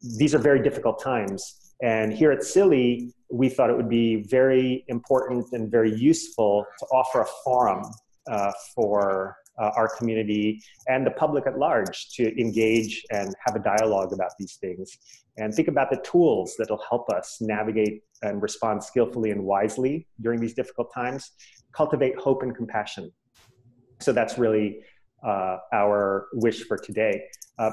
these are very difficult times. And here at SIYLI, we thought it would be very important and very useful to offer a forum for our community and the public at large to engage and have a dialogue about these things. And think about the tools that'll help us navigate and respond skillfully and wisely during these difficult times, cultivate hope and compassion. So that's really our wish for today.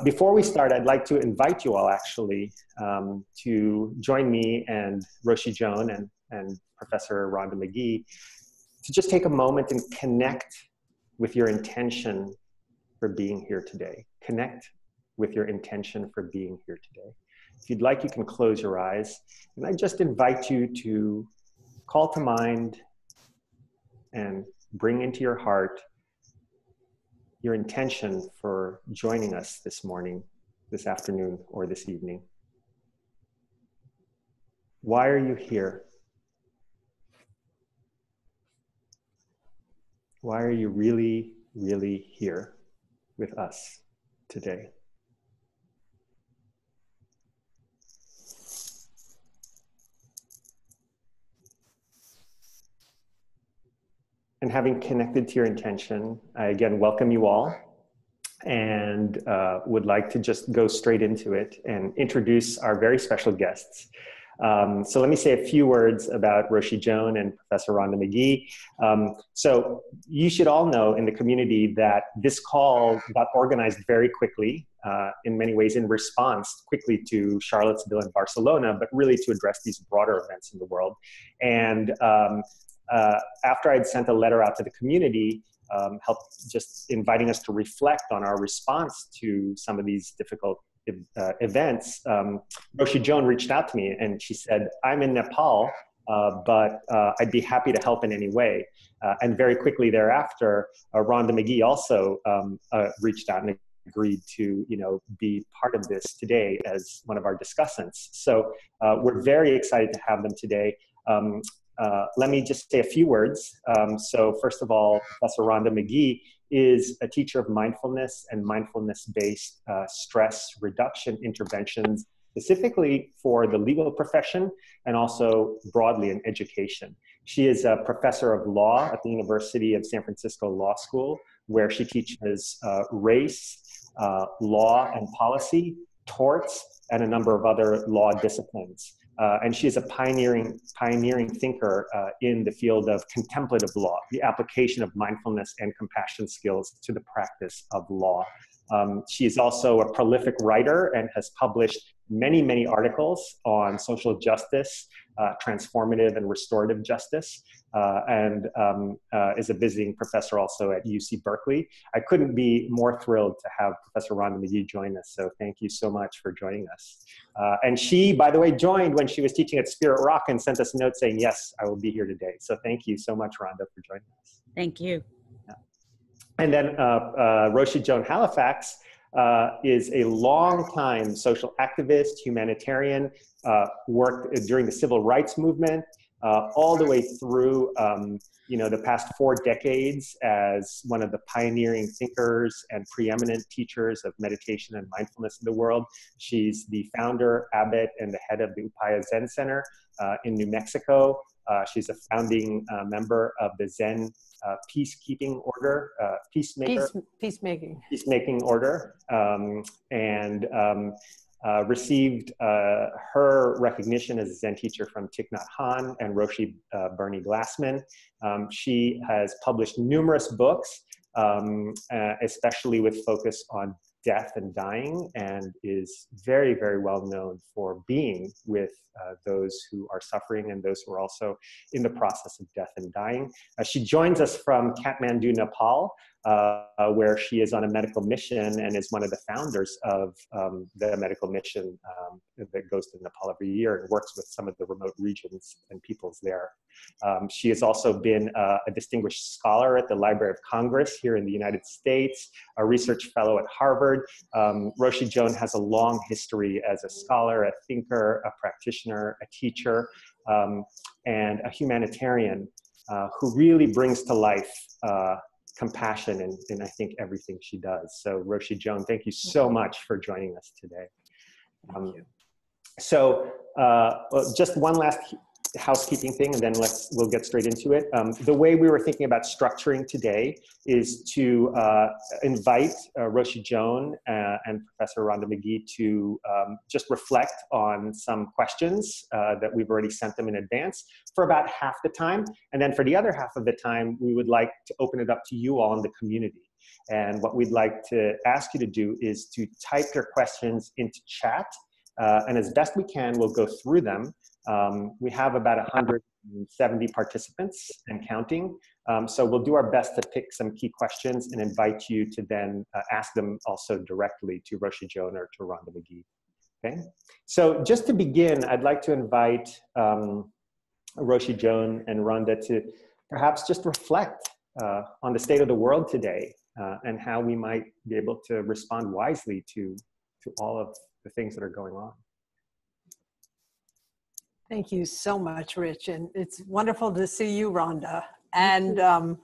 Before we start, I'd like to invite you all actually to join me and Roshi Joan and Professor Rhonda Magee to just take a moment and connect with your intention for being here today. Connect with your intention for being here today. If you'd like, you can close your eyes. And I just invite you to call to mind and bring into your heart your intention for joining us this morning, this afternoon, or this evening. Why are you here? Why are you really, really here with us today? And having connected to your intention, I again welcome you all and would like to just go straight into it and introduce our very special guests. So let me say a few words about Roshi Joan and Professor Rhonda Magee. So you should all know in the community that this call got organized very quickly, in many ways in response quickly to Charlottesville and Barcelona, but really to address these broader events in the world. And after I'd sent a letter out to the community, helped just inviting us to reflect on our response to some of these difficult events, Roshi Joan reached out to me and she said, I'm in Nepal, but I'd be happy to help in any way. And very quickly thereafter, Rhonda Magee also reached out and agreed to, be part of this today as one of our discussants. So we're very excited to have them today. Let me just say a few words. So first of all, Professor Rhonda Magee is a teacher of mindfulness and mindfulness-based stress reduction interventions, specifically for the legal profession and also broadly in education. She is a professor of law at the University of San Francisco Law School, where she teaches race, law and policy, torts, and a number of other law disciplines. And she is a pioneering thinker in the field of contemplative law, the application of mindfulness and compassion skills to the practice of law. She is also a prolific writer and has published many, many articles on social justice, transformative and restorative justice, and is a visiting professor also at UC Berkeley. I couldn't be more thrilled to have Professor Rhonda Magee join us, so thank you so much for joining us. And she, by the way, joined when she was teaching at Spirit Rock and sent us a note saying, yes, I will be here today. So thank you so much, Rhonda, for joining us. Thank you. Yeah. And then Roshi Joan Halifax is a long-time social activist, humanitarian, worked during the civil rights movement, all the way through the past 4 decades as one of the pioneering thinkers and preeminent teachers of meditation and mindfulness in the world. She's the founder, abbot, and the head of the Upaya Zen Center in New Mexico. She's a founding member of the Zen peacekeeping order, peacemaking order, and received her recognition as a Zen teacher from Thich Nhat Hanh and Roshi Bernie Glassman. She has published numerous books, especially with focus on death and dying, and is very, very well known for being with those who are suffering and those who are also in the process of death and dying. She joins us from Kathmandu, Nepal, where she is on a medical mission and is one of the founders of the medical mission that goes to Nepal every year and works with some of the remote regions and peoples there. She has also been a distinguished scholar at the Library of Congress here in the United States, a research fellow at Harvard. Roshi Joan has a long history as a scholar, a thinker, a practitioner, a teacher, and a humanitarian who really brings to life compassion in I think everything she does. So Roshi Joan, thank you so much for joining us today. So just one last housekeeping thing, and then we'll get straight into it. The way we were thinking about structuring today is to invite Roshi Joan and Professor Rhonda Magee to just reflect on some questions that we've already sent them in advance for about half the time. And then for the other half of the time, we would like to open it up to you all in the community. And what we'd like to ask you to do is to type your questions into chat. And as best we can, we'll go through them. We have about 170 participants and counting. So we'll do our best to pick some key questions and invite you to then ask them also directly to Roshi Joan or to Rhonda Magee. Okay. So just to begin, I'd like to invite Roshi Joan and Rhonda to perhaps just reflect on the state of the world today and how we might be able to respond wisely to all of the things that are going on. Thank you so much, Rich. And it's wonderful to see you, Rhonda. And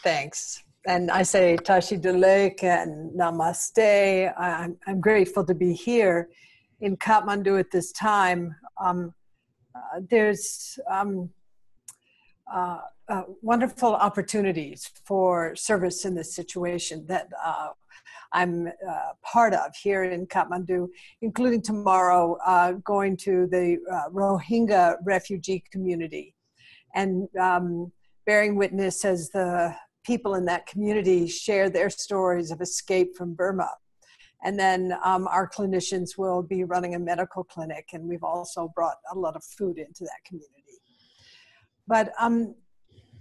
thanks. And I say Tashi Delek and Namaste. I'm grateful to be here in Kathmandu at this time. There's wonderful opportunities for service in this situation that I'm part of here in Kathmandu, including tomorrow going to the Rohingya refugee community and bearing witness as the people in that community share their stories of escape from Burma. And then our clinicians will be running a medical clinic, and we've also brought a lot of food into that community. But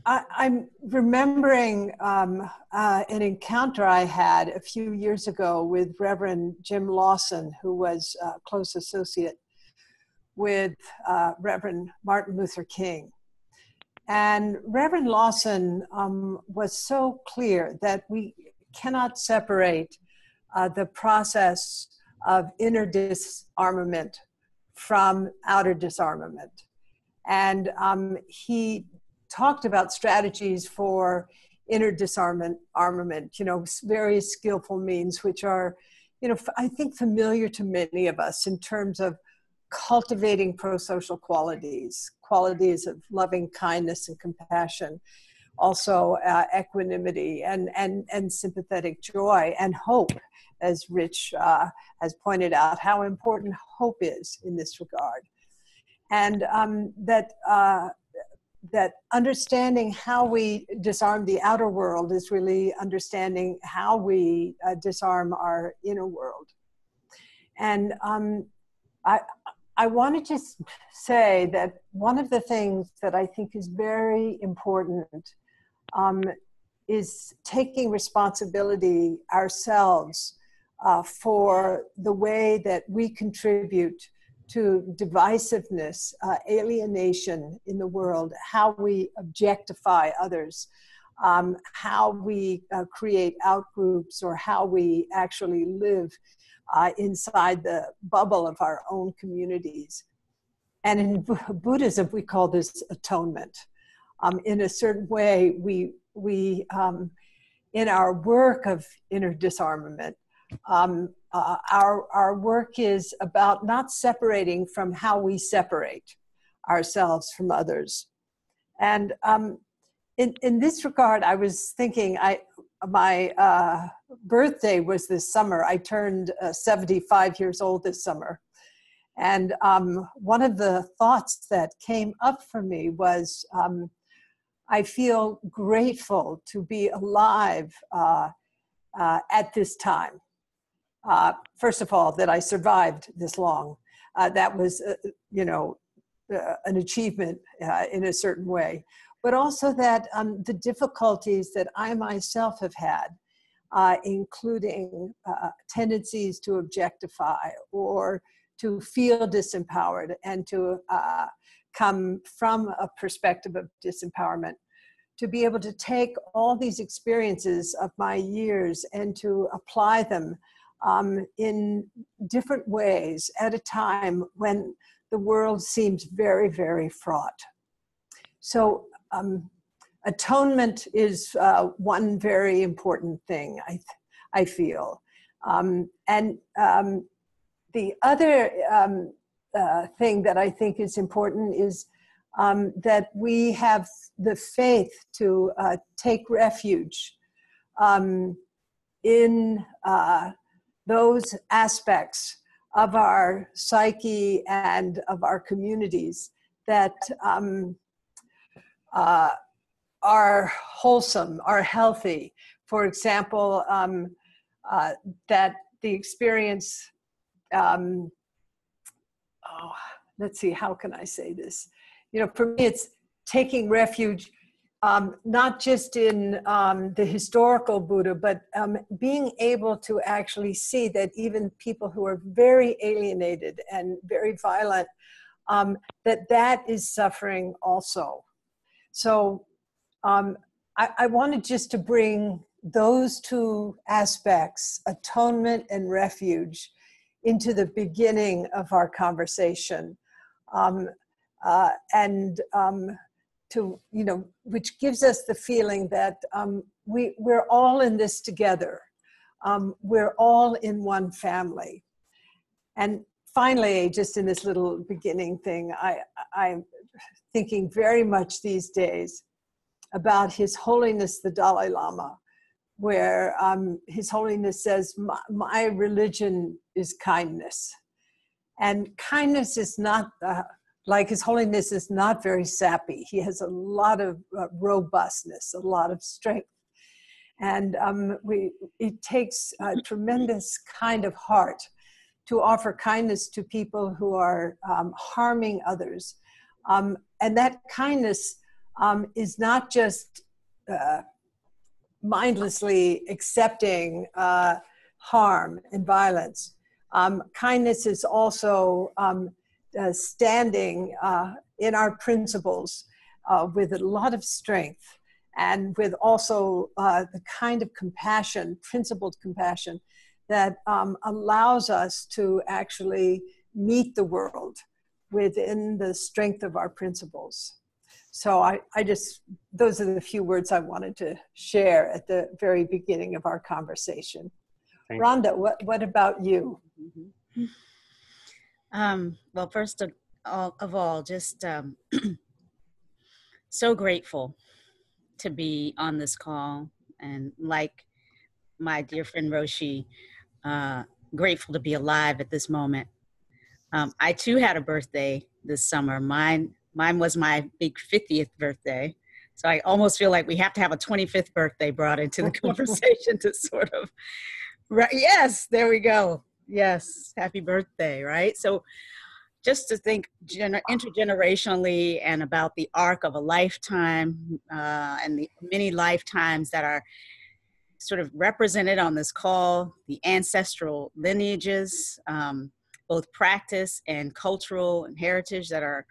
I'm remembering an encounter I had a few years ago with Reverend Jim Lawson, who was a close associate with Reverend Martin Luther King. And Reverend Lawson was so clear that we cannot separate the process of inner disarmament from outer disarmament. And he talked about strategies for inner disarmament, various skillful means, which are, I think familiar to many of us in terms of cultivating pro-social qualities of loving kindness and compassion, also equanimity and sympathetic joy and hope, as Rich has pointed out, how important hope is in this regard. And that understanding how we disarm the outer world is really understanding how we disarm our inner world. And I wanted to say that one of the things that I think is very important is taking responsibility ourselves for the way that we contribute to divisiveness, alienation in the world, how we objectify others, how we create outgroups, or how we actually live inside the bubble of our own communities. And in Buddhism, we call this atonement. In a certain way, we in our work of inner disarmament, our work is about not separating from how we separate ourselves from others. And in this regard, I was thinking, my birthday was this summer. I turned 75 years old this summer. And one of the thoughts that came up for me was, I feel grateful to be alive at this time. First of all, that I survived this long. That was, an achievement in a certain way. But also that the difficulties that I myself have had, including tendencies to objectify or to feel disempowered and to come from a perspective of disempowerment, to be able to take all these experiences of my years and to apply them in different ways at a time when the world seems very, very fraught. So atonement is one very important thing, I feel. And the other thing that I think is important is that we have the faith to take refuge in those aspects of our psyche and of our communities that are wholesome, are healthy. For example, that the experience, let's see, how can I say this? You know, for me, it's taking refuge, not just in the historical Buddha, but being able to actually see that even people who are very alienated and very violent, that is suffering also. So I wanted just to bring those two aspects, atonement and refuge, into the beginning of our conversation. To, you know, which gives us the feeling that we're all in this together. We're all in one family. And finally, just in this little beginning thing, I'm thinking very much these days about His Holiness the Dalai Lama, where His Holiness says, my religion is kindness. And kindness is not, like His Holiness is not very sappy. He has a lot of robustness, a lot of strength. And it takes a tremendous kind of heart to offer kindness to people who are harming others. And that kindness is not just mindlessly accepting harm and violence. Kindness is also standing in our principles with a lot of strength and with also the kind of compassion, principled compassion, that allows us to actually meet the world within the strength of our principles. So I just, those are the few words I wanted to share at the very beginning of our conversation. Rhonda, what about you? Well, first of all, just so grateful to be on this call, and like my dear friend Roshi, grateful to be alive at this moment. I too had a birthday this summer. Mine was my big 50th birthday. So I almost feel like we have to have a 25th birthday brought into the conversation to sort of, right? Yes, there we go. Yes, happy birthday, right? So just to think intergenerationally and about the arc of a lifetime and the many lifetimes that are sort of represented on this call, the ancestral lineages, both practice and cultural and heritage that are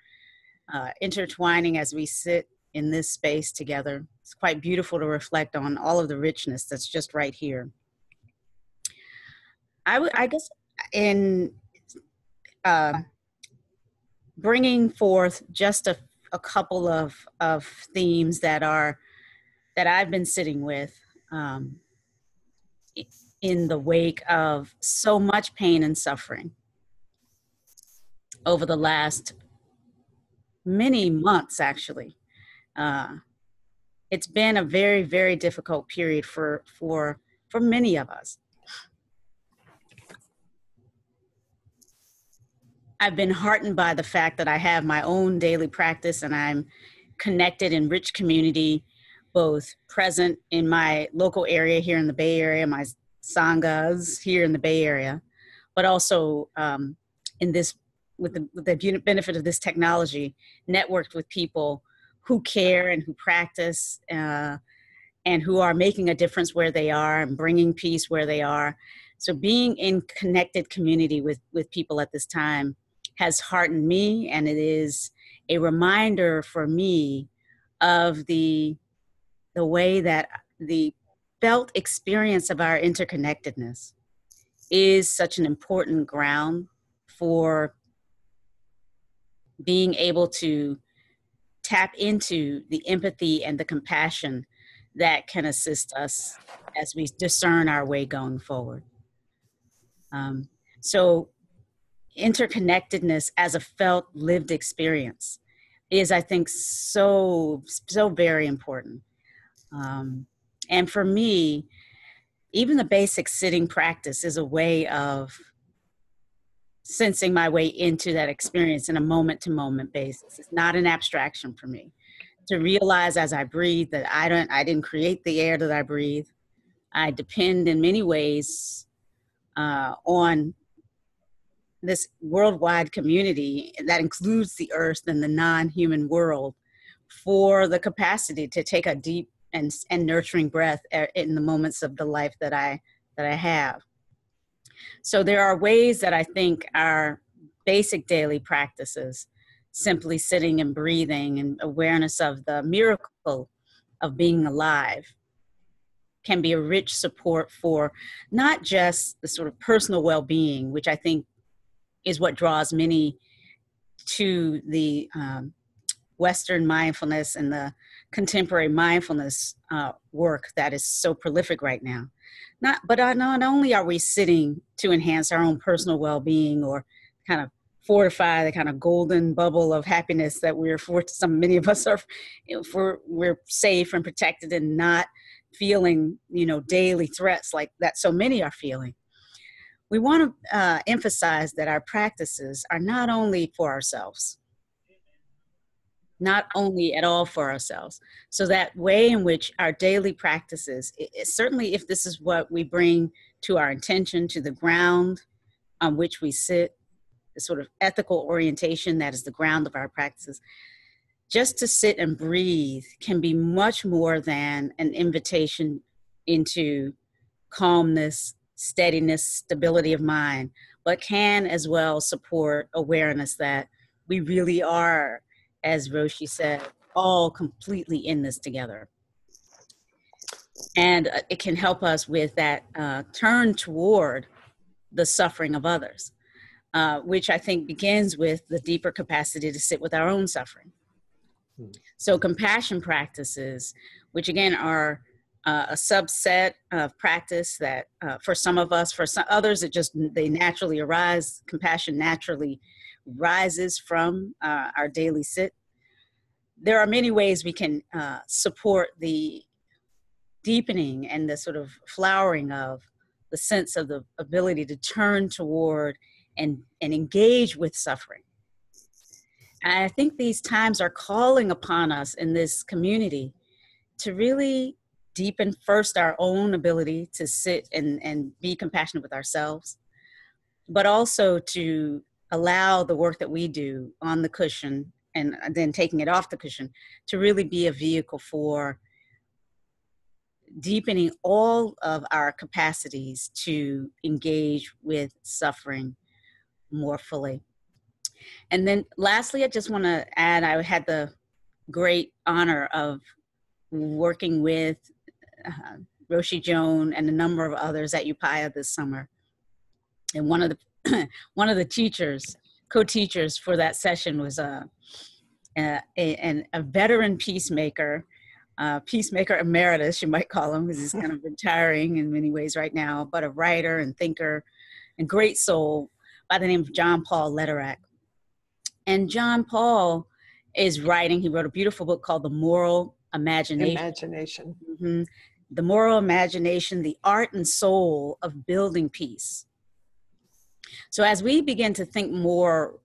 intertwining as we sit in this space together. It's quite beautiful to reflect on all of the richness that's just right here. I guess in bringing forth just a couple of themes that I've been sitting with in the wake of so much pain and suffering over the last many months, actually. It's been a very, very difficult period for many of us. I've been heartened by the fact that I have my own daily practice and I'm connected in rich community, both present in my local area here in the Bay Area, my sanghas here in the Bay Area, but also in this, with the benefit of this technology, networked with people who care and who practice and who are making a difference where they are and bringing peace where they are. So being in connected community with people at this time has heartened me, and it is a reminder for me of the way that the felt experience of our interconnectedness is such an important ground for being able to tap into the empathy and the compassion that can assist us as we discern our way going forward. So interconnectedness as a felt lived experience is, I think, so very important. And for me, even the basic sitting practice is a way of sensing my way into that experience in a moment-to-moment basis. It's not an abstraction for me. To realize as I breathe that I didn't create the air that I breathe. I depend in many ways on this worldwide community that includes the earth and the non-human world for the capacity to take a deep and nurturing breath in the moments of the life that I have. So there are ways that I think our basic daily practices, simply sitting and breathing and awareness of the miracle of being alive, can be a rich support for not just the sort of personal well-being, which I think is what draws many to the Western mindfulness and the contemporary mindfulness work that is so prolific right now. Not only are we sitting to enhance our own personal well-being or kind of fortify the kind of golden bubble of happiness that many of us are, we're safe and protected and not feeling, daily threats like that so many are feeling. We want to emphasize that our practices are not only for ourselves, not only at all for ourselves. So that way in which our daily practices, certainly if this is what we bring to our intention, to the ground on which we sit, the sort of ethical orientation that is the ground of our practices, just to sit and breathe can be much more than an invitation into calmness, steadiness, stability of mind, but can as well support awareness that we really are, as Roshi said, all completely in this together. And it can help us with that turn toward the suffering of others, which I think begins with the deeper capacity to sit with our own suffering. So compassion practices, which again are a subset of practice that for some of us, for some others, they naturally arise. Compassion naturally rises from our daily sit. There are many ways we can support the deepening and the sort of flowering of the sense of the ability to turn toward and engage with suffering. And I think these times are calling upon us in this community to really deepen first our own ability to sit and be compassionate with ourselves, but also to allow the work that we do on the cushion and then taking it off the cushion to really be a vehicle for deepening all of our capacities to engage with suffering more fully. And then lastly, I just want to add, I had the great honor of working with Roshi Joan and a number of others at Upaya this summer. And one of the teachers, co-teachers for that session was a veteran peacemaker, peacemaker emeritus, you might call him, because he's kind of retiring in many ways right now, but a writer and thinker and great soul by the name of John Paul Lederach. And John Paul is writing, he wrote a beautiful book called The Moral Imagination. Mm-hmm. The Moral Imagination, the Art and Soul of Building Peace. So as we begin to think more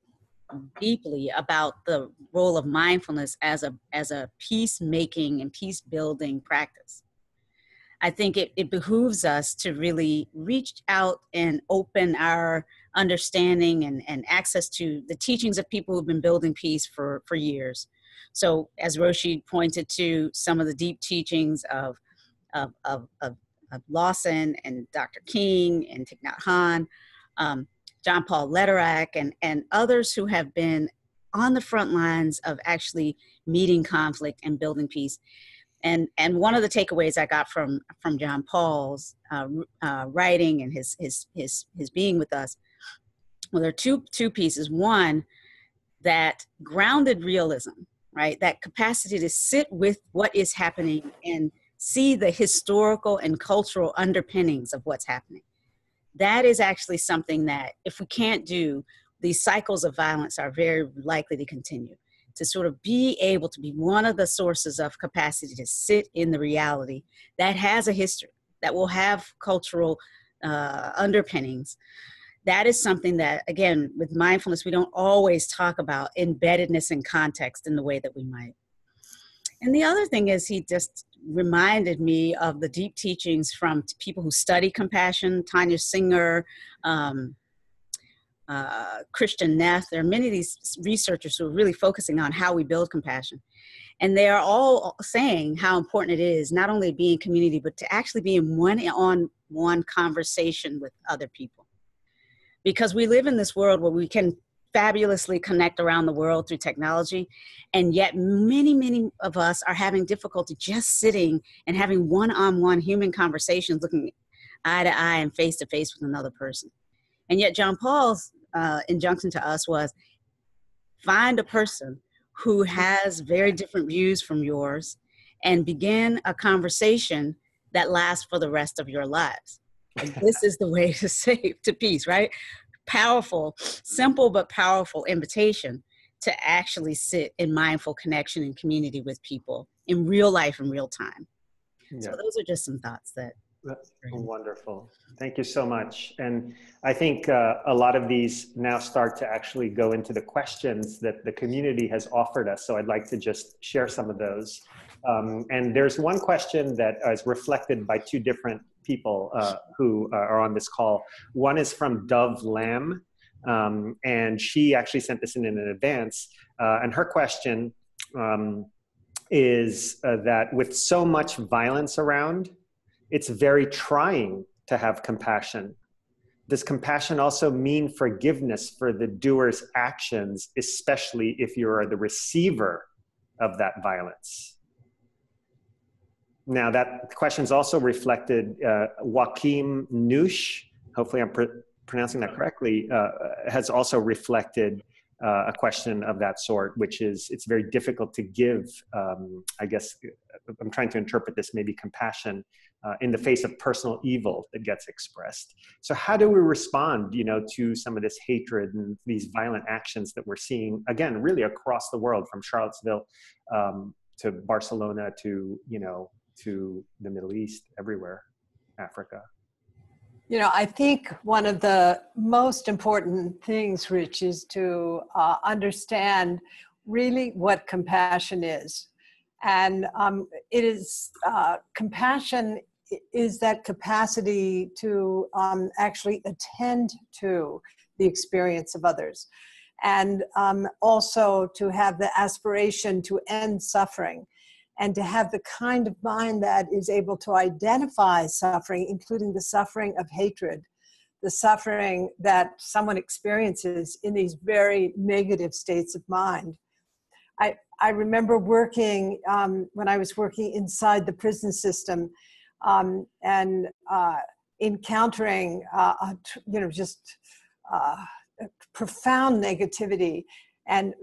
deeply about the role of mindfulness as a peacemaking and peace building practice, I think it behooves us to really reach out and open our understanding and access to the teachings of people who've been building peace for years. So as Roshi pointed to, some of the deep teachings of Lawson and Dr. King and Thich Nhat Hanh, John Paul Lederach, and others who have been on the front lines of actually meeting conflict and building peace. And one of the takeaways I got from John Paul's writing and his being with us, well, there are two pieces. One, that grounded realism, right? That capacity to sit with what is happening and see the historical and cultural underpinnings of what's happening. That is actually something that if we can't do, these cycles of violence are very likely to continue. To sort of be able to be one of the sources of capacity to sit in the reality that has a history, that will have cultural underpinnings. That is something that, again, with mindfulness, we don't always talk about embeddedness and context in the way that we might. And the other thing is, he just reminded me of the deep teachings from people who study compassion, Tanya Singer, Christian Neff. There are many of these researchers who are really focusing on how we build compassion. And they are all saying how important it is not only to be in community, but to actually be in one-on-one conversation with other people. Because we live in this world where we can fabulously connect around the world through technology, and yet many of us are having difficulty just sitting and having one-on-one human conversations, looking eye to eye and face to face with another person. And yet John Paul's injunction to us was, find a person who has very different views from yours and begin a conversation that lasts for the rest of your lives. And this is the way to peace, right? Powerful, simple but powerful invitation to actually sit in mindful connection and community with people in real life, in real time. Yeah. So those are just some thoughts That's wonderful. Thank you so much. And I think a lot of these now start to actually go into the questions that the community has offered us. So I'd like to just share some of those. And there's one question that is reflected by two different people who are on this call. One is from Dove Lamb, and she actually sent this in advance. And her question is that with so much violence around, it's very trying to have compassion. Does compassion also mean forgiveness for the doer's actions, especially if you are the receiver of that violence? Now, that question is also reflected, Joachim Nusch, hopefully I'm pronouncing that correctly, has also reflected a question of that sort, which is, it's very difficult to give, I guess, I'm trying to interpret this, maybe compassion in the face of personal evil that gets expressed. So how do we respond, to some of this hatred and these violent actions that we're seeing, again, really across the world, from Charlottesville to Barcelona to, to the Middle East, everywhere, Africa? I think one of the most important things, Rich, is to understand really what compassion is. And it is, compassion is that capacity to actually attend to the experience of others. And also to have the aspiration to end suffering, and to have the kind of mind that is able to identify suffering, including the suffering of hatred, the suffering that someone experiences in these very negative states of mind. I remember working, when I was working inside the prison system, and encountering, profound negativity. And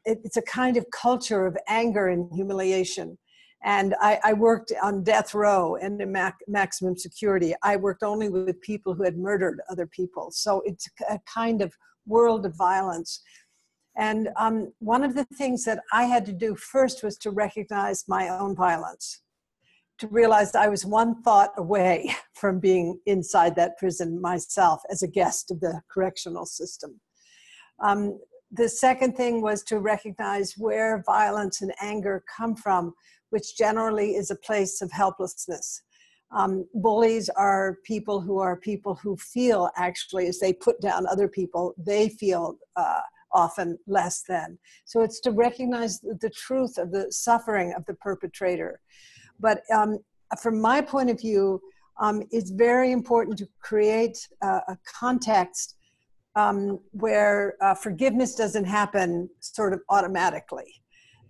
it's a kind of culture of anger and humiliation. And I worked on death row and in maximum security. I worked only with people who had murdered other people. So it's a kind of world of violence. And one of the things that I had to do first was to recognize my own violence, to realize that I was one thought away from being inside that prison myself as a guest of the correctional system. The second thing was to recognize where violence and anger come from, which generally is a place of helplessness. Bullies are people who feel, actually, as they put down other people, they feel often less than. So it's to recognize the truth of the suffering of the perpetrator. But from my point of view, it's very important to create a context where forgiveness doesn't happen sort of automatically.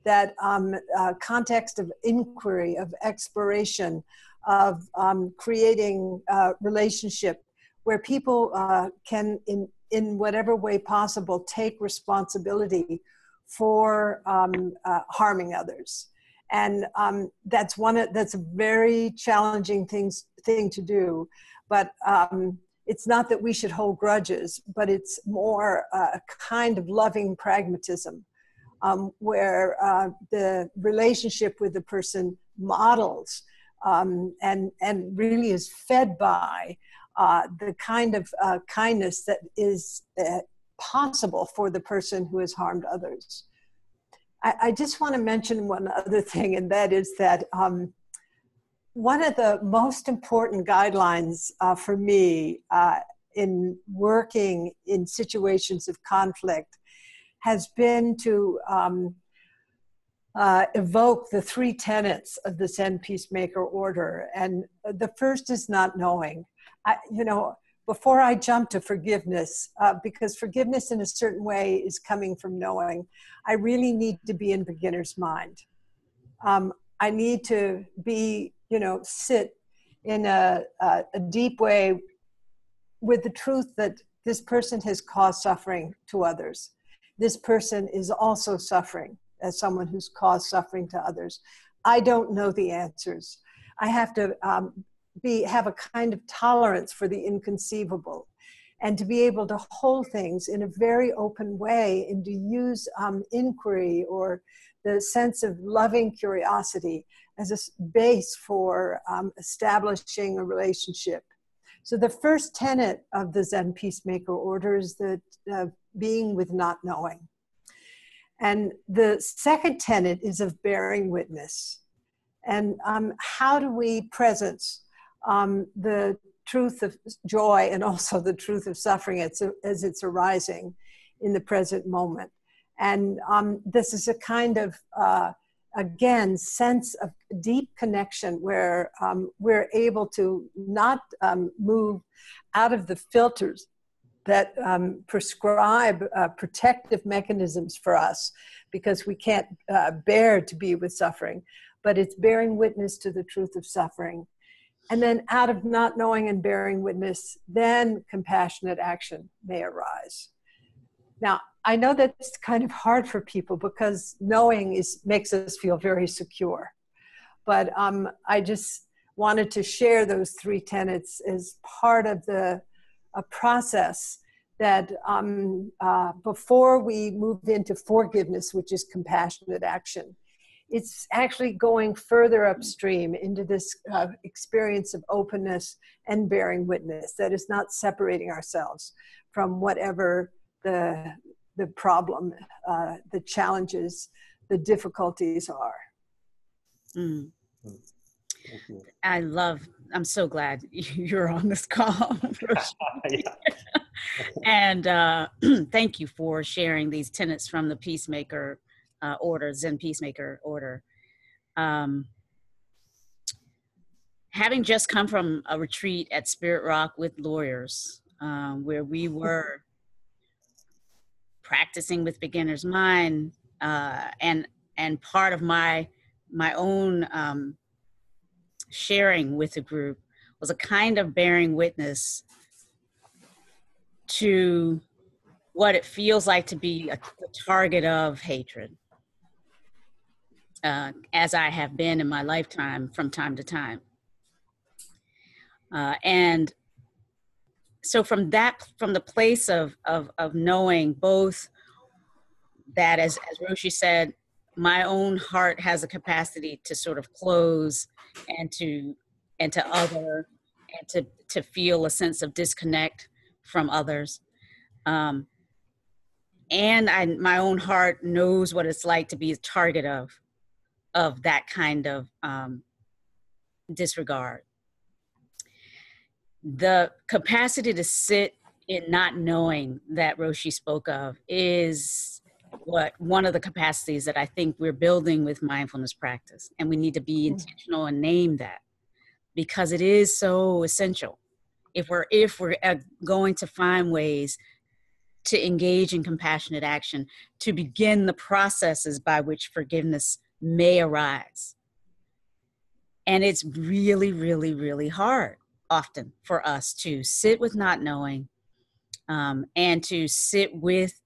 That context of inquiry, of exploration, of creating a relationship where people can, in whatever way possible, take responsibility for harming others. And that's a very challenging thing to do. But it's not that we should hold grudges, but it's more a kind of loving pragmatism, where the relationship with the person models and really is fed by the kind of kindness that is possible for the person who has harmed others. I just want to mention one other thing, and that is that one of the most important guidelines for me in working in situations of conflict has been to evoke the 3 tenets of the Zen Peacemaker order. And the first is not knowing. Before I jump to forgiveness, because forgiveness in a certain way is coming from knowing, I really need to be in beginner's mind. I need to be, sit in a deep way with the truth that this person has caused suffering to others. This person is also suffering as someone who's caused suffering to others. I don't know the answers. I have to have a kind of tolerance for the inconceivable, and to be able to hold things in a very open way, and to use inquiry or the sense of loving curiosity as a base for establishing a relationship. So the first tenet of the Zen Peacemaker order is the being with not knowing. And the second tenet is of bearing witness. And how do we presence the truth of joy and also the truth of suffering as it's arising in the present moment? And this is a kind of, again, sense of deep connection where we're able to not move out of the filters that prescribe protective mechanisms for us, because we can't bear to be with suffering, but it's bearing witness to the truth of suffering. And then out of not knowing and bearing witness, then compassionate action may arise. Now, I know that's kind of hard for people because knowing makes us feel very secure. But I just wanted to share those 3 tenets as part of a process that before we move into forgiveness, which is compassionate action, it's actually going further upstream into this experience of openness and bearing witness that is not separating ourselves from whatever the problem, the challenges, the difficulties are. Mm. I'm so glad you're on this call. And thank you for sharing these tenets from the Peacemaker order, Zen Peacemaker order. Having just come from a retreat at Spirit Rock with lawyers, where we were practicing with beginner's mind, and part of my own sharing with the group was a kind of bearing witness to what it feels like to be a target of hatred, as I have been in my lifetime from time to time. And so from the place of knowing both that, as Roshi said, my own heart has a capacity to sort of close and to other, and to feel a sense of disconnect from others. And my own heart knows what it's like to be a target of that kind of disregard. The capacity to sit in not knowing that Roshi spoke of is one of the capacities that I think we're building with mindfulness practice. And we need to be intentional and name that, because it is so essential. If we're going to find ways to engage in compassionate action, to begin the processes by which forgiveness may arise. And it's really, really, really hard often for us to sit with not knowing, and to sit with,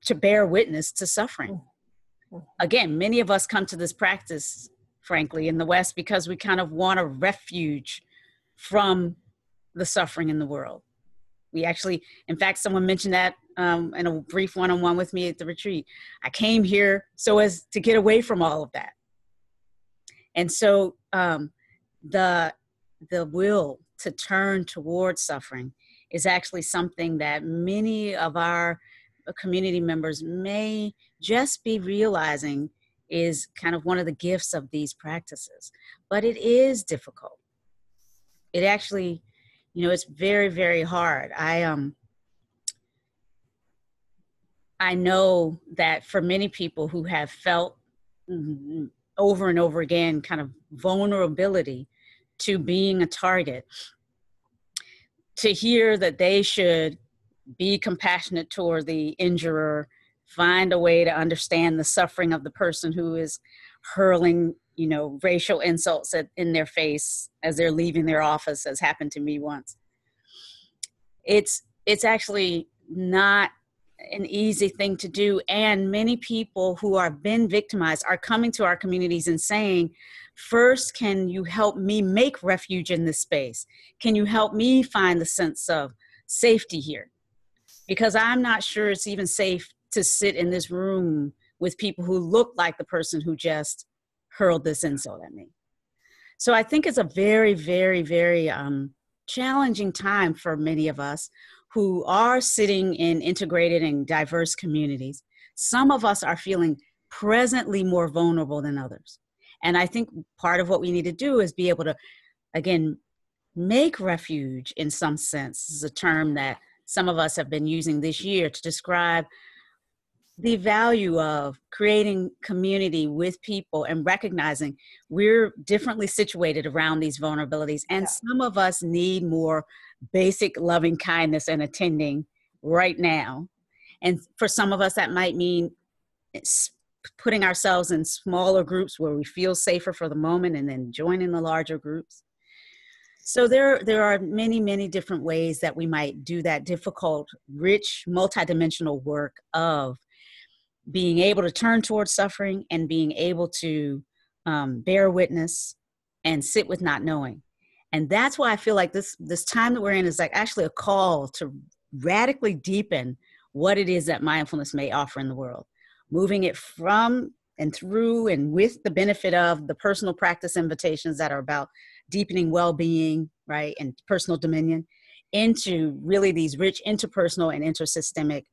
to bear witness to suffering. Again, many of us come to this practice, frankly, in the West because we kind of want a refuge from the suffering in the world. We actually, in fact, someone mentioned that in a brief one-on-one with me at the retreat. I came here so as to get away from all of that. And so the will to turn towards suffering is actually something that many of our community members may just be realizing is kind of one of the gifts of these practices. But it is difficult. It actually, you know, it's very, very hard. I know that for many people who have felt over and over again kind of vulnerability to being a target, to hear that they should be compassionate toward the injurer, find a way to understand the suffering of the person who is hurling, you know, racial insults in their face as they're leaving their office, as happened to me once. It's actually not an easy thing to do. And many people who are been victimized are coming to our communities and saying, first, can you help me make refuge in this space? Can you help me find the sense of safety here? Because I'm not sure it's even safe to sit in this room with people who look like the person who just hurled this insult at me. So I think it's a very, very, very challenging time for many of us who are sitting in integrated and diverse communities. Some of us are feeling presently more vulnerable than others. And I think part of what we need to do is be able to, again, make refuge in some sense. This is a term that some of us have been using this year to describe the value of creating community with people and recognizing we're differently situated around these vulnerabilities. And some of us need more basic loving kindness and attending right now. And for some of us, that might mean putting ourselves in smaller groups where we feel safer for the moment and then joining the larger groups. So there are many, many different ways that we might do that difficult, rich, multidimensional work of being able to turn towards suffering and being able to bear witness and sit with not knowing. And that's why I feel like this time that we're in is like actually a call to radically deepen what it is that mindfulness may offer in the world, moving it from and through and with the benefit of the personal practice invitations that are about deepening well-being, right, and personal dominion, into really these rich interpersonal and intersystemic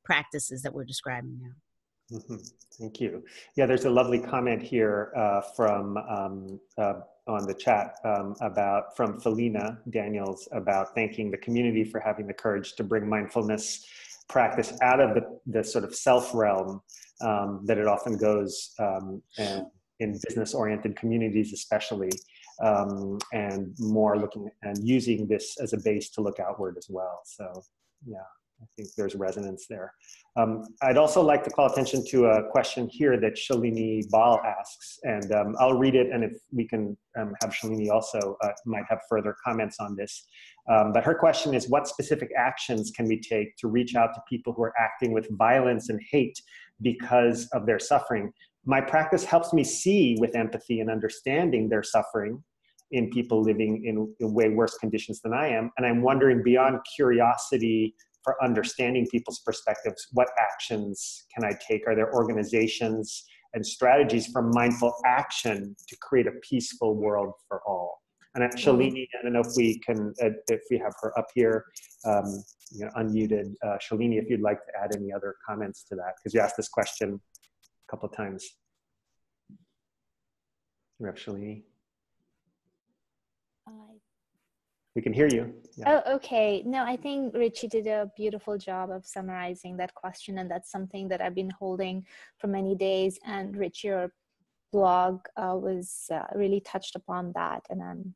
practices that we're describing now. Mm-hmm. Thank you. Yeah, there's a lovely comment here from on the chat from Felina Daniels about thanking the community for having the courage to bring mindfulness practice out of the sort of self realm that it often goes in business-oriented communities especially, and more looking and using this as a base to look outward as well. So yeah, I think there's resonance there. I'd also like to call attention to a question here that Shalini Bal asks, and I'll read it, and if we can have Shalini also might have further comments on this. But her question is, what specific actions can we take to reach out to people who are acting with violence and hate because of their suffering? My practice helps me see with empathy and understanding their suffering in people living in way worse conditions than I am. And I'm wondering, beyond curiosity for understanding people's perspectives, what actions can I take? Are there organizations and strategies for mindful action to create a peaceful world for all? And Shalini, I don't know if we can, if we have her up here, you know, unmuted. Shalini, if you'd like to add any other comments to that, because you asked this question a couple of times. You have Shalini. We can hear you. Yeah. Oh, okay. No, I think Richie did a beautiful job of summarizing that question, and that's something that I've been holding for many days. And Rich, your blog was really touched upon that, and I'm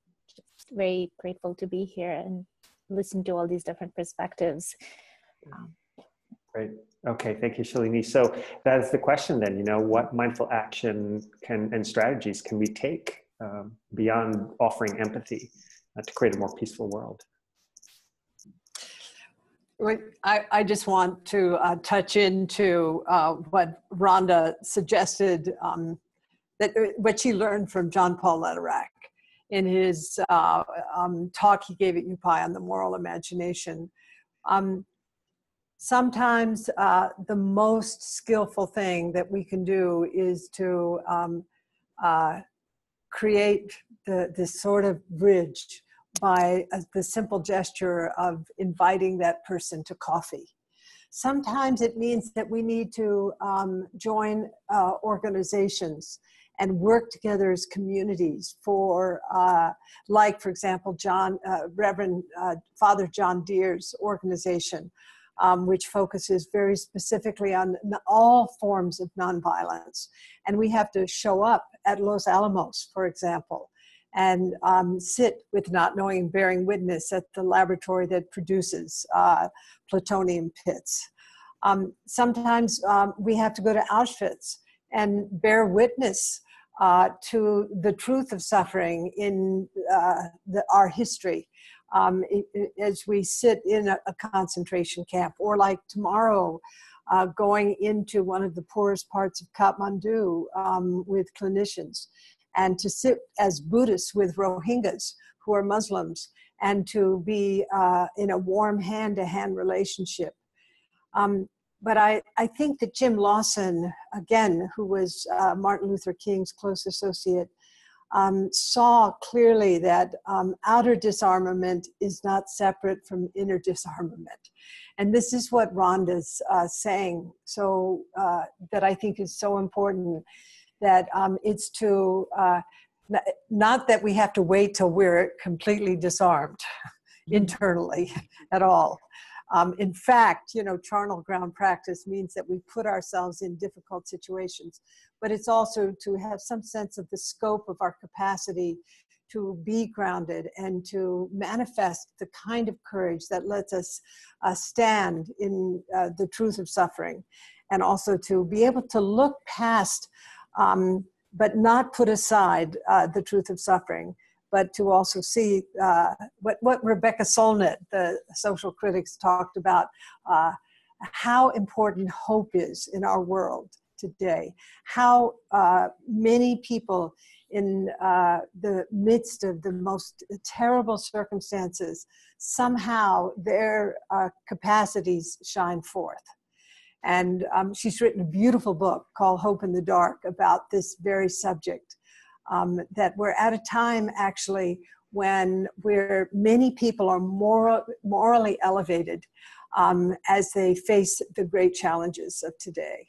just very grateful to be here and listen to all these different perspectives. Great. Okay, thank you, Shalini. So that is the question then, you know, what mindful action and strategies can we take beyond offering empathy to create a more peaceful world? I just want to touch into what Rhonda suggested, that what she learned from John Paul Lederach in his talk he gave at UPI on the moral imagination. Sometimes the most skillful thing that we can do is to create this sort of bridge by the simple gesture of inviting that person to coffee. Sometimes it means that we need to join organizations and work together as communities for, like, for example, Reverend Father John Deere's organization, which focuses very specifically on all forms of nonviolence. And we have to show up at Los Alamos, for example, and sit with not knowing, bearing witness at the laboratory that produces plutonium pits. Sometimes we have to go to Auschwitz and bear witness to the truth of suffering in our history. As we sit in a concentration camp, or like tomorrow, going into one of the poorest parts of Kathmandu with clinicians, and to sit as Buddhists with Rohingyas who are Muslims, and to be in a warm hand-to-hand relationship. But I think that Jim Lawson, again, who was Martin Luther King's close associate, saw clearly that outer disarmament is not separate from inner disarmament. And this is what Rhonda's saying, so that I think is so important, that it's to, not that we have to wait till we're completely disarmed internally at all. In fact, charnel ground practice means that we put ourselves in difficult situations, but it's also to have some sense of the scope of our capacity to be grounded and to manifest the kind of courage that lets us stand in the truth of suffering, and also to be able to look past, but not put aside the truth of suffering, but to also see what Rebecca Solnit, the social critics, talked about, how important hope is in our world today, how many people in the midst of the most terrible circumstances, somehow their capacities shine forth. And she's written a beautiful book called Hope in the Dark about this very subject. That we're at a time, actually, when many people are morally elevated as they face the great challenges of today.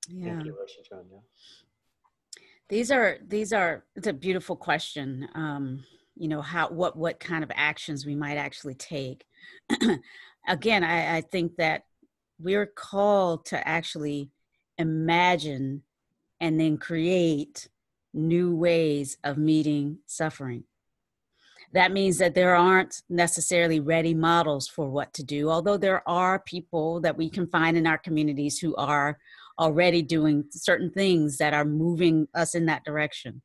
Yeah. Thank you, Roshi Joan. Yeah. It's a beautiful question. What kind of actions we might actually take. Again, I think that we're called to actually imagine and then create new ways of meeting suffering. That means that there aren't necessarily ready models for what to do, although there are people that we can find in our communities who are already doing certain things that are moving us in that direction.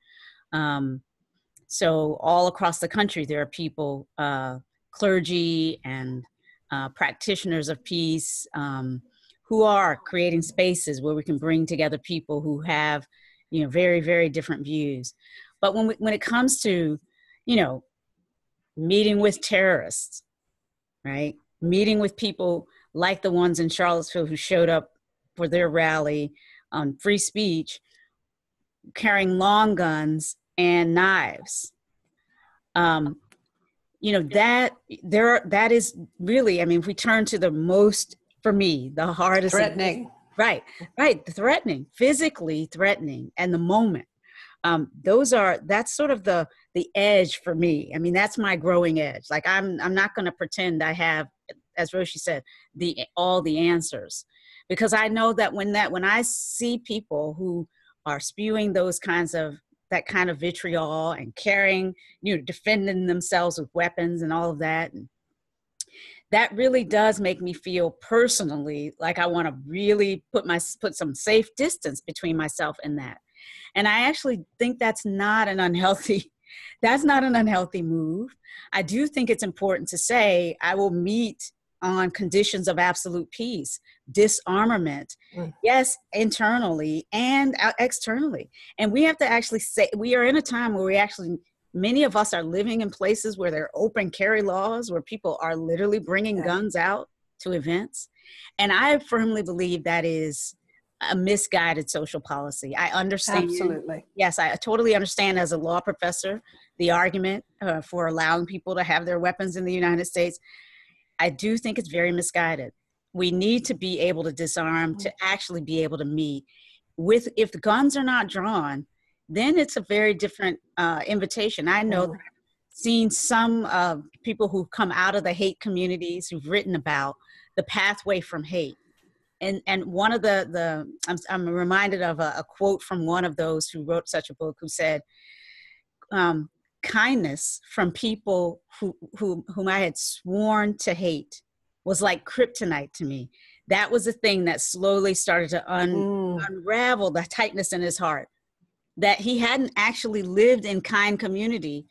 So all across the country, there are people, clergy and practitioners of peace, who are creating spaces where we can bring together people who have, very, very different views. But when it comes to, meeting with terrorists, right? Meeting with people like the ones in Charlottesville who showed up for their rally on free speech, carrying long guns and knives. That is really, if we turn to the most, for me, the hardest. Threatening. Right. Threatening, physically threatening, and the moment. That's sort of the edge for me. That's my growing edge. Like I'm not going to pretend I have, as Roshi said, all the answers, because I know that when I see people who are spewing that kind of vitriol and carrying, defending themselves with weapons and all of that, and that really does make me feel personally like I want to really put some safe distance between myself and that. And I actually think that's not an unhealthy move. I do think it's important to say, I will meet on conditions of absolute peace, disarmament, yes, internally and externally. And we have to actually say, we are in a time where many of us are living in places where there are open carry laws, where people are literally bringing guns out to events. And I firmly believe that is a misguided social policy. I understand. Absolutely. Yes, I totally understand as a law professor, the argument for allowing people to have their weapons in the United States. I do think it's very misguided. We need to be able to disarm, to actually be able to meet. If the guns are not drawn, then it's a very different invitation. I know that I've seen some people who've come out of the hate communities who've written about the pathway from hate. And one of I'm reminded of a quote from one of those who wrote such a book, who said, kindness from people whom I had sworn to hate was like kryptonite to me. That was the thing that slowly started to unravel the tightness in his heart, that he hadn't actually lived in kind community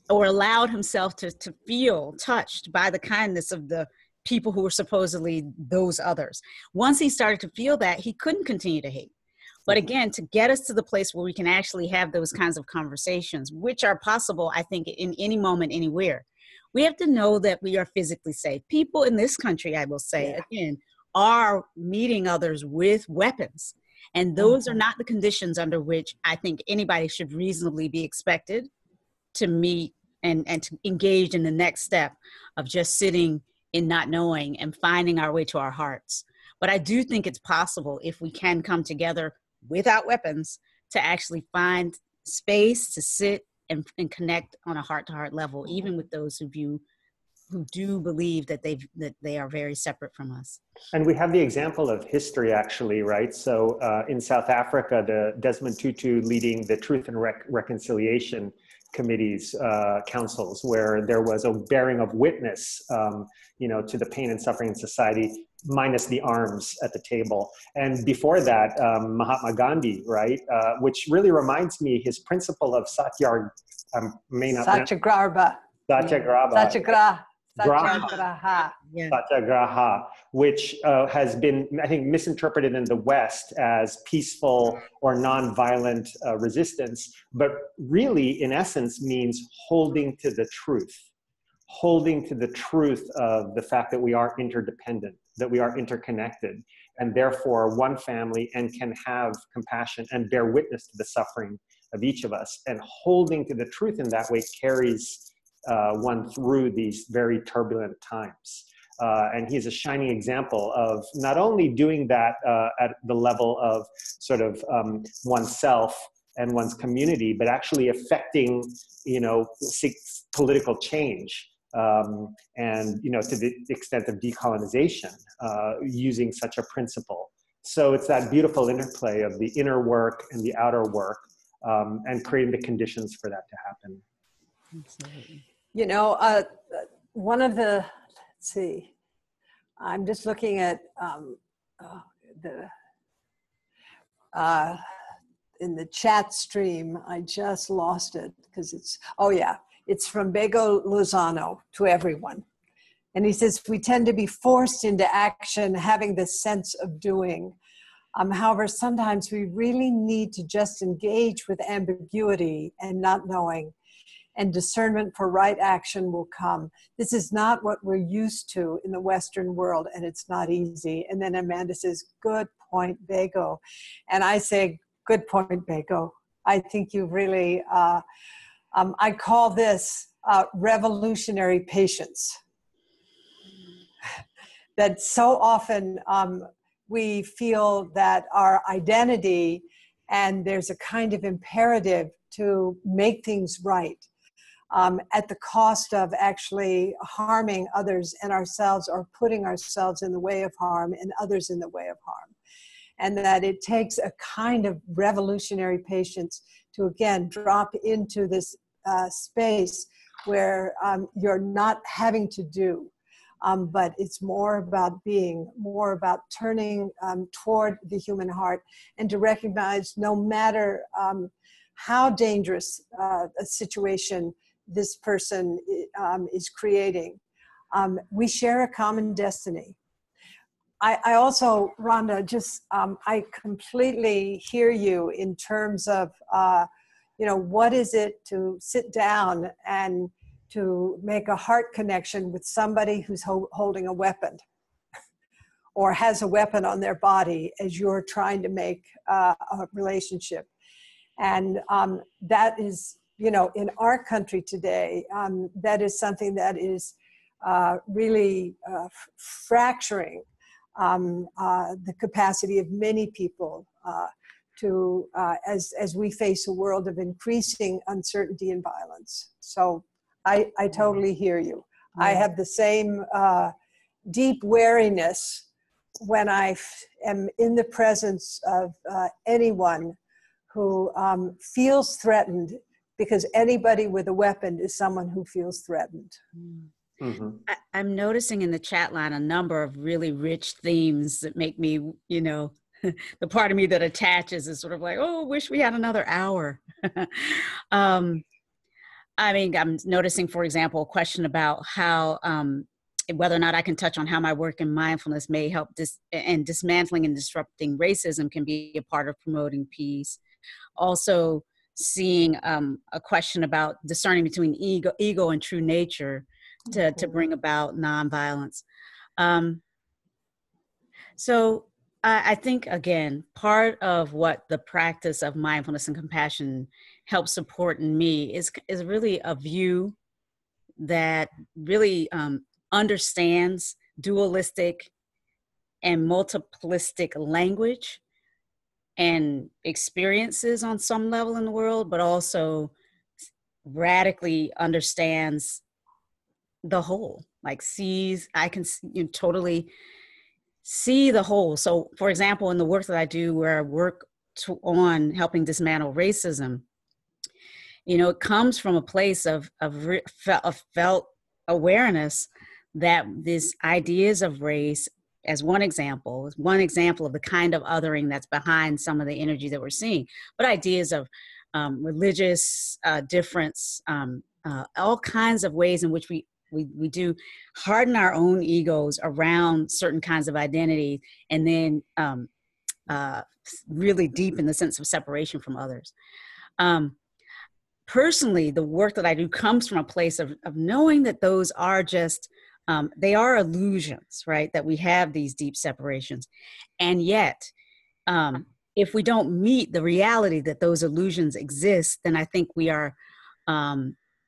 or allowed himself to feel touched by the kindness of the people who were supposedly those others. Once he started to feel that, he couldn't continue to hate. But again, to get us to the place where we can actually have those kinds of conversations, which are possible, I think, in any moment, anywhere, we have to know that we are physically safe. People in this country, I will say, again, are meeting others with weapons. And those are not the conditions under which I think anybody should reasonably be expected to meet and to engage in the next step of just sitting in not knowing and finding our way to our hearts. But I do think it's possible, if we can come together without weapons, to actually find space to sit and connect on a heart-to-heart level, even with those who do believe that they are very separate from us. And we have the example of history, actually, right? So in South Africa, the Desmond Tutu leading the Truth and Reconciliation Committees, councils, where there was a bearing of witness, to the pain and suffering in society, minus the arms at the table. And before that, Mahatma Gandhi, right? Which really reminds me, his principle of satyagraha, which has been, I think, misinterpreted in the West as peaceful or nonviolent resistance, but really, in essence, means holding to the truth of the fact that we are interdependent, that we are interconnected, and therefore one family, and can have compassion and bear witness to the suffering of each of us. And holding to the truth in that way carries one through these very turbulent times. And he's a shining example of not only doing that at the level of sort of oneself and one's community, but actually affecting, political change. And to the extent of decolonization, using such a principle. So it's that beautiful interplay of the inner work and the outer work, and creating the conditions for that to happen. Absolutely. One of the, let's see, I'm just looking at in the chat stream, I just lost it because it's from Bego Lozano to everyone. And he says, we tend to be forced into action, having this sense of doing. However, sometimes we really need to just engage with ambiguity and not knowing, and discernment for right action will come. This is not what we're used to in the Western world, and it's not easy. And then Amanda says, good point, Bego. And I say, good point, Bego. I think you really, I call this revolutionary patience. That so often we feel that our identity, and there's a kind of imperative to make things right at the cost of actually harming others and ourselves, or putting ourselves in the way of harm and others in the way of harm. And that it takes a kind of revolutionary patience to, again, drop into this space where you're not having to do, but it's more about being, more about turning toward the human heart, and to recognize no matter how dangerous a situation this person is creating, we share a common destiny. I also, Rhonda, just I completely hear you in terms of, what is it to sit down and to make a heart connection with somebody who's holding a weapon or has a weapon on their body as you're trying to make a relationship. And that is, in our country today, that is something that is really fracturing the capacity of many people as we face a world of increasing uncertainty and violence. So I totally hear you. Yeah. I have the same deep wariness when I am in the presence of anyone who feels threatened, because anybody with a weapon is someone who feels threatened. Mm-hmm. I'm noticing in the chat line a number of really rich themes that make me, the part of me that attaches is sort of like, oh, wish we had another hour. I'm noticing, for example, a question about how, whether or not I can touch on how my work in mindfulness may help dismantling and disrupting racism can be a part of promoting peace. Also seeing a question about discerning between ego and true nature to bring about nonviolence. So I think, again, part of what the practice of mindfulness and compassion helps support in me is really a view that really understands dualistic and multiplistic language and experiences on some level in the world, but also radically understands the whole, like I can totally see the whole. So for example, in the work that I do, where I work on helping dismantle racism, it comes from a place of felt awareness that these ideas of race, as one example of the kind of othering that's behind some of the energy that we're seeing, but ideas of religious difference, all kinds of ways in which we do harden our own egos around certain kinds of identity, and then really deep in the sense of separation from others. Personally, the work that I do comes from a place of knowing that those are just, they are illusions, right? That we have these deep separations. And yet, if we don't meet the reality that those illusions exist, then I think we are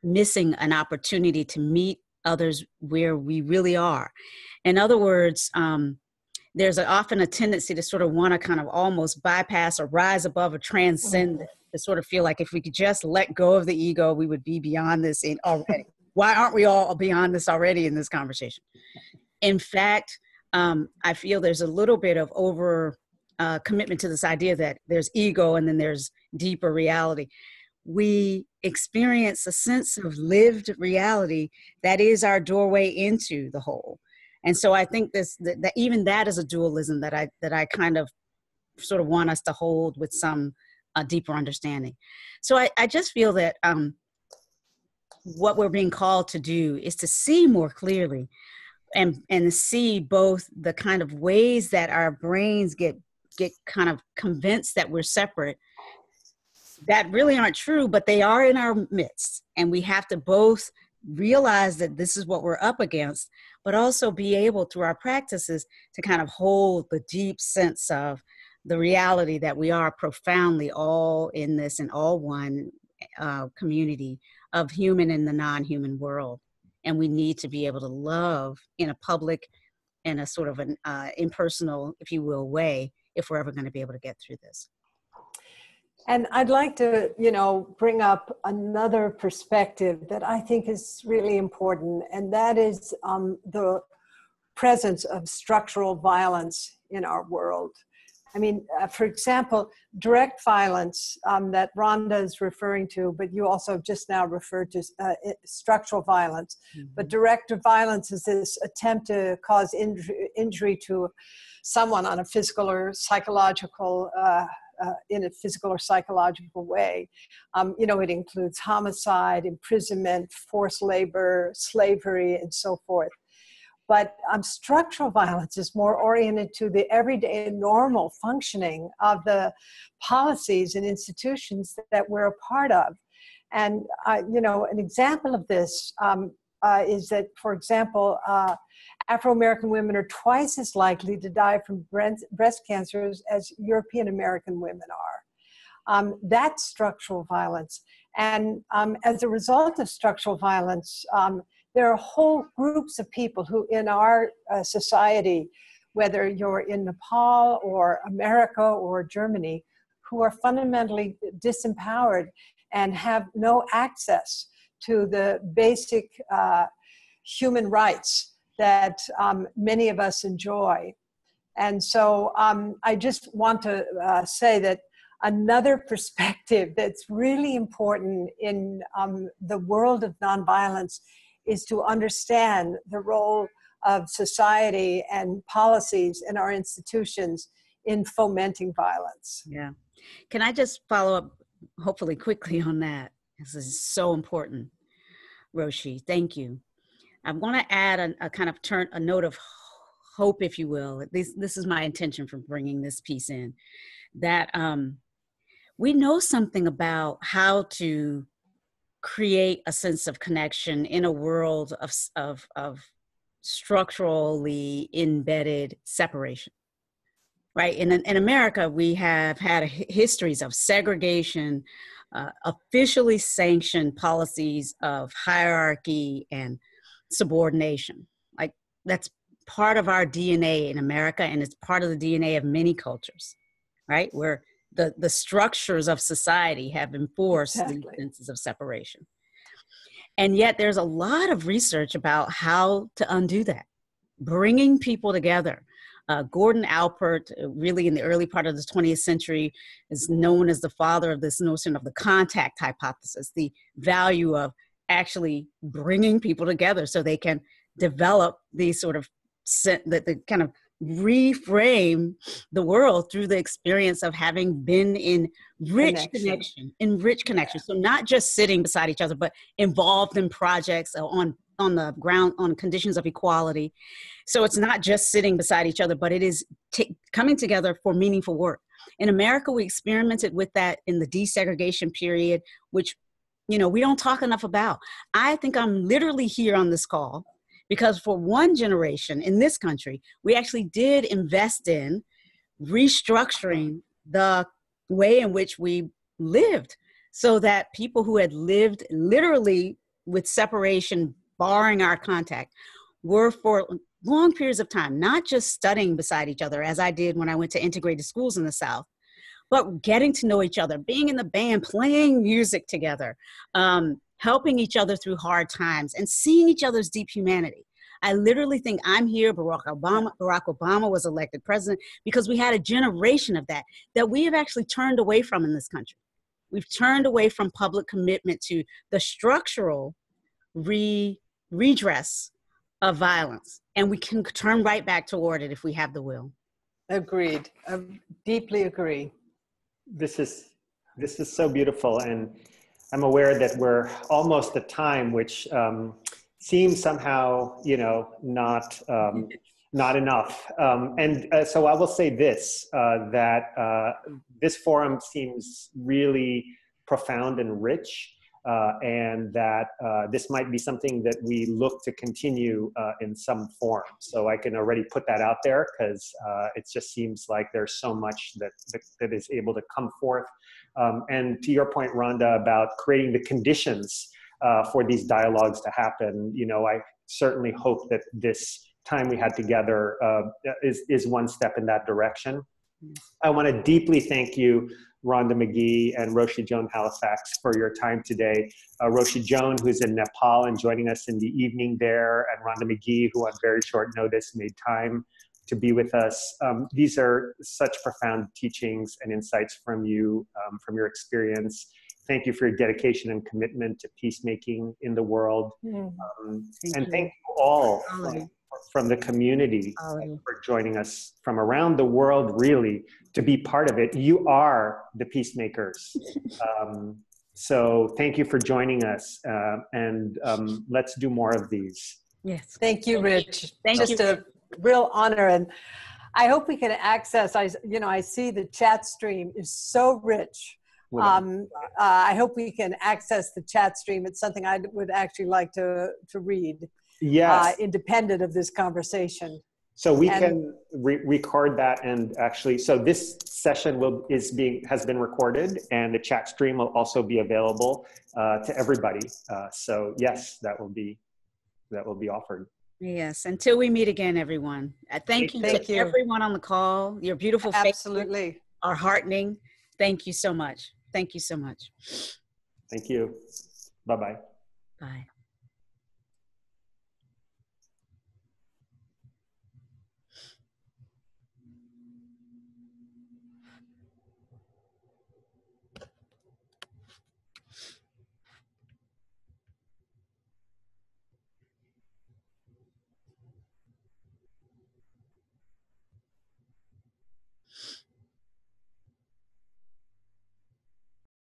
missing an opportunity to meet others where we really are. In other words, there's often a tendency to sort of want to kind of almost bypass or rise above or transcend, to sort of feel like if we could just let go of the ego, we would be beyond this already. Why aren't we all beyond this already in this conversation? In fact, I feel there's a little bit of over commitment to this idea that there's ego and then there's deeper reality. We experience a sense of lived reality that is our doorway into the whole. And so I think that even that is a dualism that I kind of sort of want us to hold with some deeper understanding. So I just feel that what we're being called to do is to see more clearly and see both the kind of ways that our brains get kind of convinced that we're separate, that really aren't true, but they are in our midst. And we have to both realize that this is what we're up against, but also be able through our practices to kind of hold the deep sense of the reality that we are profoundly all in this and all one community of human and the non-human world. And we need to be able to love in a public and a sort of an impersonal, if you will, way, if we're ever going to be able to get through this. And I'd like to, bring up another perspective that I think is really important, and that is the presence of structural violence in our world. I mean, for example, direct violence that Rhonda is referring to, but you also just now referred to structural violence. Mm-hmm. But direct violence is this attempt to cause injury to someone on a physical or psychological in a physical or psychological way. It includes homicide, imprisonment, forced labor, slavery, and so forth. But structural violence is more oriented to the everyday normal functioning of the policies and institutions that we're a part of. And, you know, an example of this is that, for example, Afro-American women are twice as likely to die from breast cancers as European American women are. That's structural violence. And as a result of structural violence, there are whole groups of people who in our society, whether you're in Nepal or America or Germany, who are fundamentally disempowered and have no access to the basic human rights that many of us enjoy. And so I just want to say that another perspective that's really important in the world of nonviolence is to understand the role of society and policies in our institutions in fomenting violence. Yeah. Can I just follow up, hopefully quickly on that? This is so important, Roshi. Thank you. I want to add a kind of a note of hope, if you will. This is my intention for bringing this piece in, that we know something about how to create a sense of connection in a world of structurally embedded separation, right? In America, we have had histories of segregation, officially sanctioned policies of hierarchy and subordination. Like, that's part of our DNA in America, and it's part of the DNA of many cultures, right? Where the structures of society have enforced these senses of separation. And yet there's a lot of research about how to undo that, bringing people together. Gordon Alpert, really in the early part of the 20th century, is known as the father of this notion of the contact hypothesis, the value of actually bringing people together so they can develop these sort of, the kind of reframe the world through the experience of having been in rich connection. So not just sitting beside each other, but involved in projects on the ground, on conditions of equality. So it's not just sitting beside each other, but it is coming together for meaningful work. In America, we experimented with that in the desegregation period, which, you know, we don't talk enough about. I think I'm literally here on this call because for one generation in this country, we actually did invest in restructuring the way in which we lived so that people who had lived literally with separation, barring our contact, were for long periods of time, not just studying beside each other, as I did when I went to integrated schools in the South, but getting to know each other, being in the band, playing music together, helping each other through hard times, and seeing each other's deep humanity. I literally think I'm here, Barack Obama was elected president, because we had a generation of that we have actually turned away from in this country. We've turned away from public commitment to the structural redress of violence. And we can turn right back toward it if we have the will. Agreed. I deeply agree. This is so beautiful. And I'm aware that we're almost at time, which seems somehow, you know, not enough. So I will say this, that this forum seems really profound and rich. And that this might be something that we look to continue in some form. So I can already put that out there because it just seems like there's so much that is able to come forth. And to your point, Rhonda, about creating the conditions for these dialogues to happen, you know, I certainly hope that this time we had together is one step in that direction. I want to deeply thank you, Rhonda Magee and Roshi Joan Halifax, for your time today. Roshi Joan, who's in Nepal and joining us in the evening there, and Rhonda Magee, who on very short notice made time to be with us. These are such profound teachings and insights from you, from your experience. Thank you for your dedication and commitment to peacemaking in the world. Thank you all from the community for joining us from around the world, really, to be part of it. You are the peacemakers. So thank you for joining us, and let's do more of these. Yes. Thank you, Rich. Thank Just you. a real honor. And I hope we can access, I see the chat stream is so rich. I hope we can access the chat stream. It's something I would actually like to read. Yes. Independent of this conversation. So we can record that, and actually, so this session has been recorded, and the chat stream will also be available to everybody. So yes, that will be offered. Yes. Until we meet again, everyone. Thank you to everyone on the call. Your beautiful Absolutely. faces are heartening. Thank you so much. Thank you so much. Thank you. Bye-bye. Bye.